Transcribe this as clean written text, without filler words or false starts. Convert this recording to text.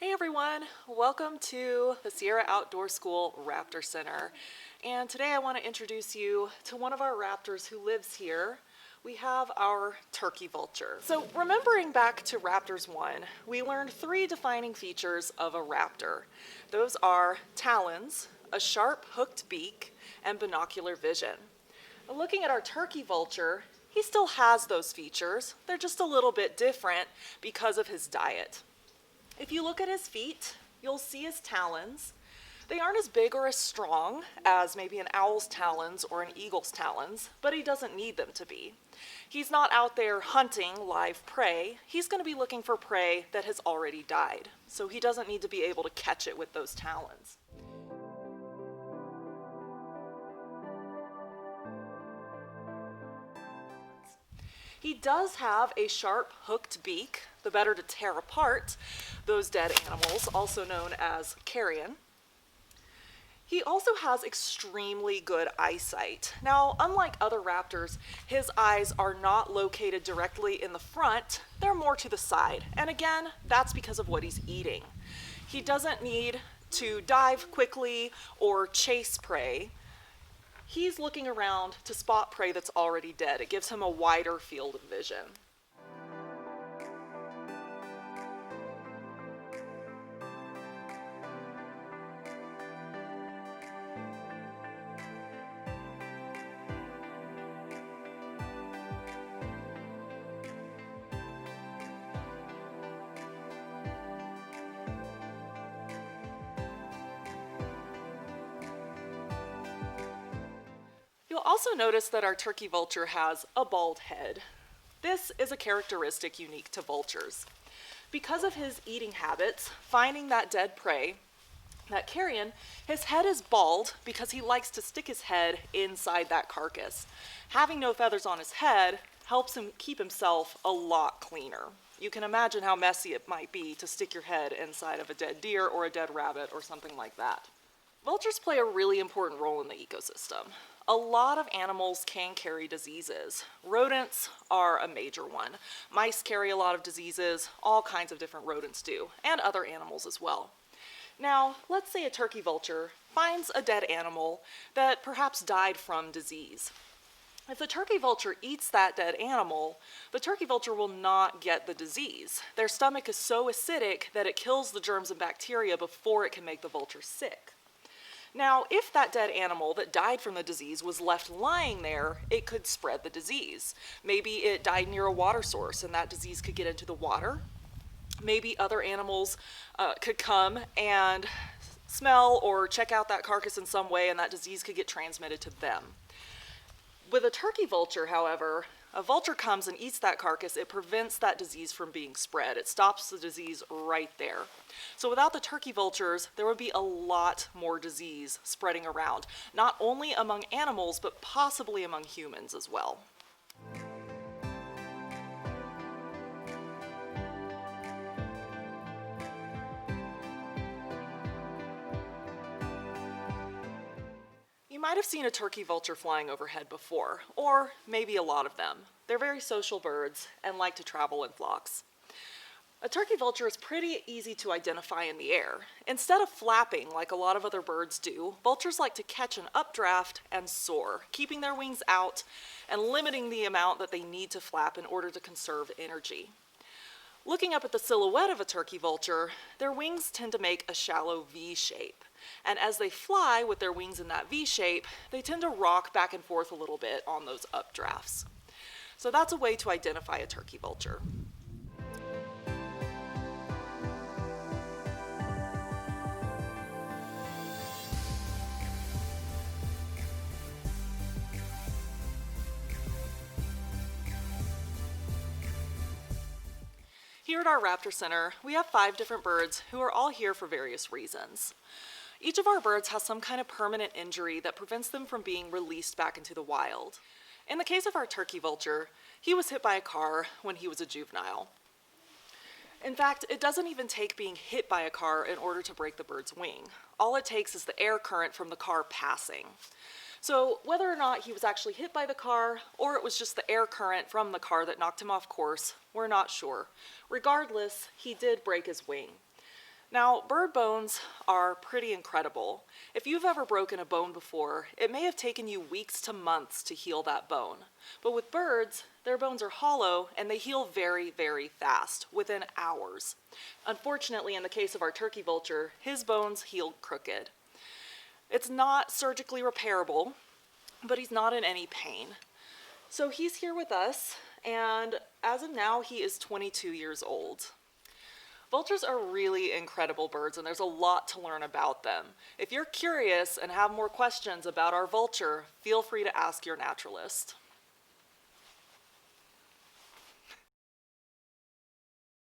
Hey everyone, welcome to the Sierra Outdoor School Raptor Center. And today I want to introduce you to one of our raptors who lives here. We have our turkey vulture. So remembering back to Raptors 1, we learned three defining features of a raptor. Those are talons, a sharp hooked beak, and binocular vision. Now, looking at our turkey vulture, he still has those features. They're just a little bit different because of his diet. If you look at his feet, you'll see his talons. They aren't as big or as strong as maybe an owl's talons or an eagle's talons, but he doesn't need them to be. He's not out there hunting live prey. He's going to be looking for prey that has already died, so he doesn't need to be able to catch it with those talons. He does have a sharp hooked beak, the better to tear apart those dead animals, also known as carrion. He also has extremely good eyesight. Now, unlike other raptors, his eyes are not located directly in the front, they're more to the side. And again, that's because of what he's eating. He doesn't need to dive quickly or chase prey. He's looking around to spot prey that's already dead. It gives him a wider field of vision. You'll also notice that our turkey vulture has a bald head. This is a characteristic unique to vultures. Because of his eating habits, finding that dead prey, that carrion, his head is bald because he likes to stick his head inside that carcass. Having no feathers on his head helps him keep himself a lot cleaner. You can imagine how messy it might be to stick your head inside of a dead deer or a dead rabbit or something like that. Vultures play a really important role in the ecosystem. A lot of animals can carry diseases. Rodents are a major one. Mice carry a lot of diseases, all kinds of different rodents do, and other animals as well. Now, let's say a turkey vulture finds a dead animal that perhaps died from disease. If the turkey vulture eats that dead animal, the turkey vulture will not get the disease. Their stomach is so acidic that it kills the germs and bacteria before it can make the vulture sick. Now, if that dead animal that died from the disease was left lying there, it could spread the disease. Maybe it died near a water source and that disease could get into the water. Maybe other animals could come and smell or check out that carcass in some way and that disease could get transmitted to them. With a turkey vulture, however, a vulture comes and eats that carcass, it prevents that disease from being spread. It stops the disease right there. So without the turkey vultures, there would be a lot more disease spreading around, not only among animals, but possibly among humans as well. You might have seen a turkey vulture flying overhead before, or maybe a lot of them. They're very social birds and like to travel in flocks. A turkey vulture is pretty easy to identify in the air. Instead of flapping like a lot of other birds do, vultures like to catch an updraft and soar, keeping their wings out and limiting the amount that they need to flap in order to conserve energy. Looking up at the silhouette of a turkey vulture, their wings tend to make a shallow V shape. And as they fly with their wings in that V shape, they tend to rock back and forth a little bit on those updrafts. So that's a way to identify a turkey vulture. Here at our Raptor Center, we have 5 different birds who are all here for various reasons. Each of our birds has some kind of permanent injury that prevents them from being released back into the wild. In the case of our turkey vulture, he was hit by a car when he was a juvenile. In fact, it doesn't even take being hit by a car in order to break the bird's wing. All it takes is the air current from the car passing. So whether or not he was actually hit by the car or it was just the air current from the car that knocked him off course, we're not sure. Regardless, he did break his wing. Now, bird bones are pretty incredible. If you've ever broken a bone before, it may have taken you weeks to months to heal that bone. But with birds, their bones are hollow and they heal very, very fast, within hours. Unfortunately, in the case of our turkey vulture, his bones healed crooked. It's not surgically repairable, but he's not in any pain. So he's here with us, and as of now, he is 22 years old. Vultures are really incredible birds, and there's a lot to learn about them. If you're curious and have more questions about our vulture, feel free to ask your naturalist.